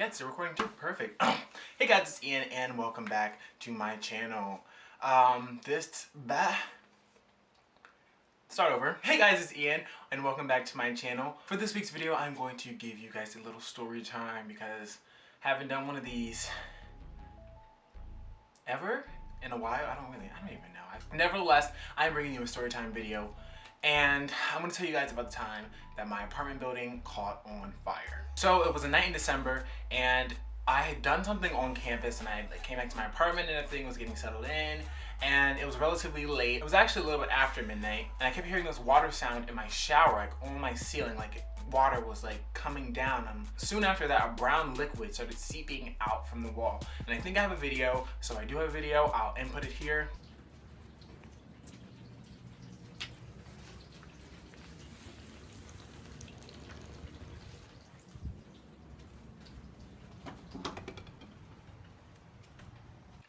Yeah, it's recording too. Perfect. Hey guys, it's Ian and welcome back to my channel. Start over. Hey guys, it's Ian and welcome back to my channel. For this week's video, I'm going to give you guys a little story time because I haven't done one of these ever in a while. I don't even know. Nevertheless, I'm bringing you a story time video and I'm going to tell you guys about the time that my apartment building caught on fire. So it was a night in December and I had done something on campus and I came back to my apartment and everything was getting settled in and it was relatively late. It was actually a little bit after midnight and I kept hearing this water sound in my shower, like on my ceiling, like water was like coming down. And soon after that, a brown liquid started seeping out from the wall. And I think I have a video, so I do have a video. I'll input it here.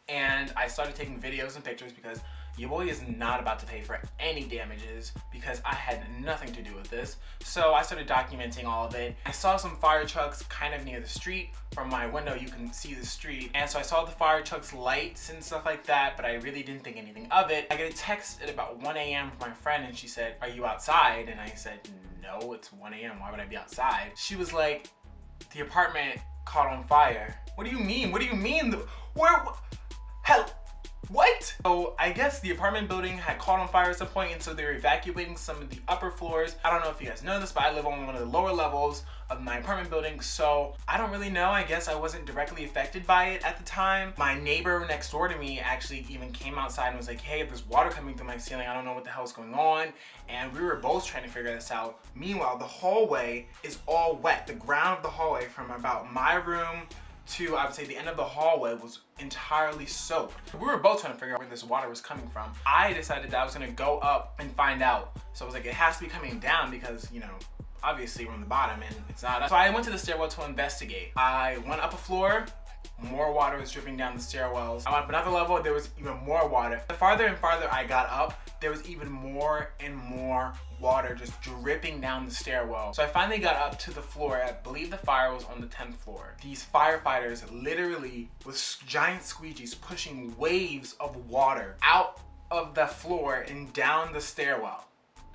And I started taking videos and pictures because your boy is not about to pay for any damages because I had nothing to do with this. So I started documenting all of it. I saw some fire trucks kind of near the street. From my window you can see the street. And so I saw the fire trucks lights and stuff like that, but I really didn't think anything of it. I get a text at about 1 a.m. from my friend and she said, "Are you outside?" And I said, "No, it's 1 a.m. Why would I be outside?" She was like, "The apartment caught on fire." What do you mean? What do you mean? Hell, what? So I guess the apartment building had caught on fire at some point and so they were evacuating some of the upper floors. I don't know if you guys know this, but I live on one of the lower levels of my apartment building, so I don't really know. I guess I wasn't directly affected by it at the time. My neighbor next door to me actually even came outside and was like, "Hey, there's water coming through my ceiling. I don't know what the hell's going on." And we were both trying to figure this out. Meanwhile, the hallway is all wet. The ground of the hallway from about my room to, I would say, the end of the hallway was entirely soaked. We were both trying to figure out where this water was coming from. I decided that I was gonna go up and find out. So I was like, it has to be coming down because, you know, obviously we're on the bottom and it's not up. So I went to the stairwell to investigate. I went up a floor, more water was dripping down the stairwells. I went up another level, there was even more water. The farther and farther I got up, there was even more and more water just dripping down the stairwell. So I finally got up to the floor. I believe the fire was on the 10th floor. These firefighters literally with giant squeegees pushing waves of water out of the floor and down the stairwell.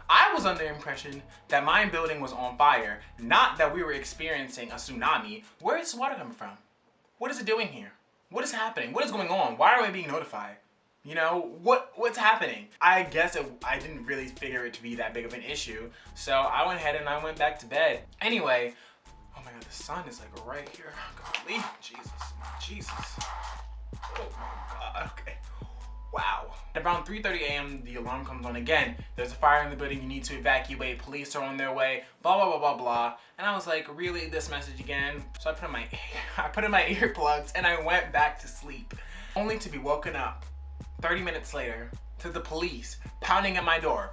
I was under the impression that my building was on fire, not that we were experiencing a tsunami. Where is water coming from? What is it doing here? What is happening? What is going on? Why are we being notified? You know, what's happening? I guess I didn't really figure it to be that big of an issue. So I went ahead and I went back to bed. Anyway, oh my God, the sun is like right here. Golly, Jesus. Oh my God, okay. Wow. At around 3:30 a.m. the alarm comes on again. There's a fire in the building, you need to evacuate, police are on their way, blah, blah, blah, blah, blah. And I was like, really, this message again? So I put in my earplugs and I went back to sleep, only to be woken up 30 minutes later to the police pounding at my door.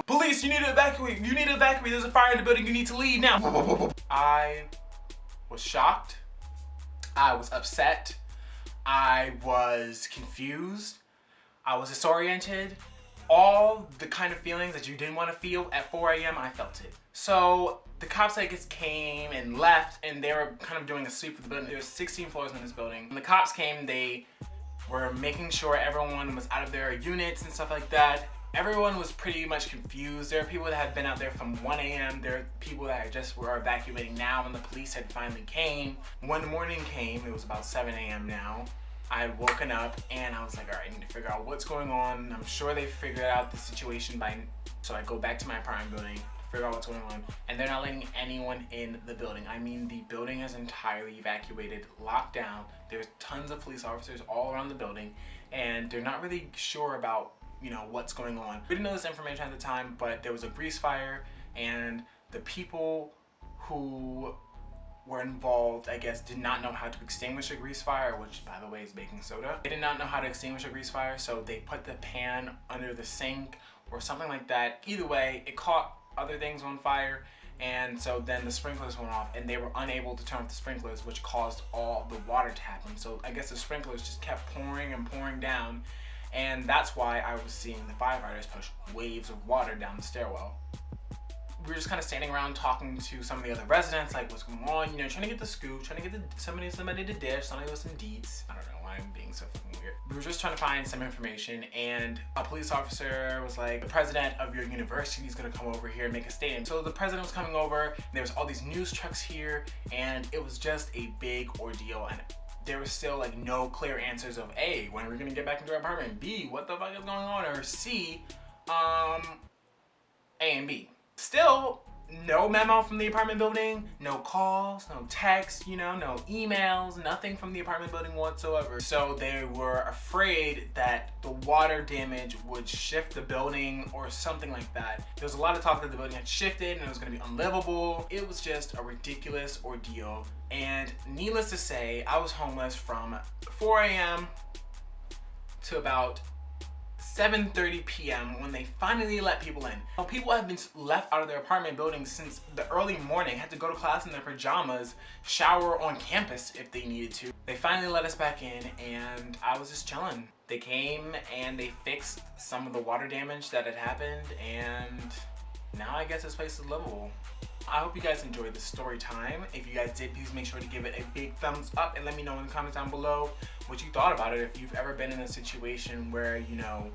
"Police, you need to evacuate. You need to evacuate. There's a fire in the building. You need to leave now." I was shocked. I was upset. I was confused. I was disoriented. All the kind of feelings that you didn't want to feel at 4 a.m. I felt it. So the cops, I guess, came and left and they were kind of doing a sweep of the building. There was 16 floors in this building. When the cops came, they were making sure everyone was out of their units and stuff like that. Everyone was pretty much confused. There are people that had been out there from 1 a.m. There are people that just were evacuating now and the police had finally came. When the morning came, it was about 7 a.m. now. I had woken up and I was like, all right, I need to figure out what's going on. I'm sure they figured out the situation so I go back to my apartment building, figure out what's going on, and they're not letting anyone in the building. I mean, the building is entirely evacuated, locked down. There's tons of police officers all around the building and they're not really sure about, you know, what's going on. We didn't know this information at the time, but there was a grease fire and the people who were involved, I guess, did not know how to extinguish a grease fire, which by the way is baking soda. They did not know how to extinguish a grease fire, so they put the pan under the sink or something like that. Either way, it caught other things on fire, and so then the sprinklers went off and they were unable to turn off the sprinklers, which caused all the water to happen. So I guess the sprinklers just kept pouring and pouring down, and that's why I was seeing the firefighters push waves of water down the stairwell. we were just kind of standing around talking to some of the other residents, like what's going on, you know, trying to get the scoop, trying to get somebody to dish, somebody with some deets. I don't know why I'm being so fucking weird. We were just trying to find some information, and a police officer was like, the president of your university is gonna come over here and make a statement. So the president was coming over, and there was all these news trucks here, and it was just a big ordeal, and there was still like no clear answers of A, when we're gonna get back into our apartment, B, what the fuck is going on, or C, A and B. Still, no memo from the apartment building, no calls, no texts, you know, no emails, nothing from the apartment building whatsoever. So they were afraid that the water damage would shift the building or something like that. There was a lot of talk that the building had shifted and it was gonna be unlivable. It was just a ridiculous ordeal. And needless to say, I was homeless from 4 a.m. to about 7:30 p.m. when they finally let people in. Well, people have been left out of their apartment buildings since the early morning, had to go to class in their pajamas, shower on campus if they needed to. They finally let us back in, and I was just chilling. They came and they fixed some of the water damage that had happened, and now I guess this place is livable. I hope you guys enjoyed this story time. If you guys did, please make sure to give it a big thumbs up and let me know in the comments down below what you thought about it. If you've ever been in a situation where, you know,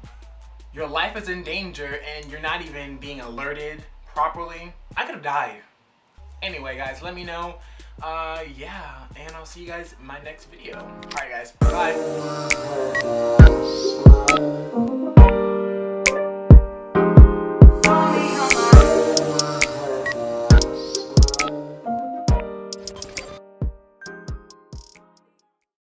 your life is in danger and you're not even being alerted properly. I could have died. Anyway, guys, let me know. Yeah, and I'll see you guys in my next video. All right, guys, bye.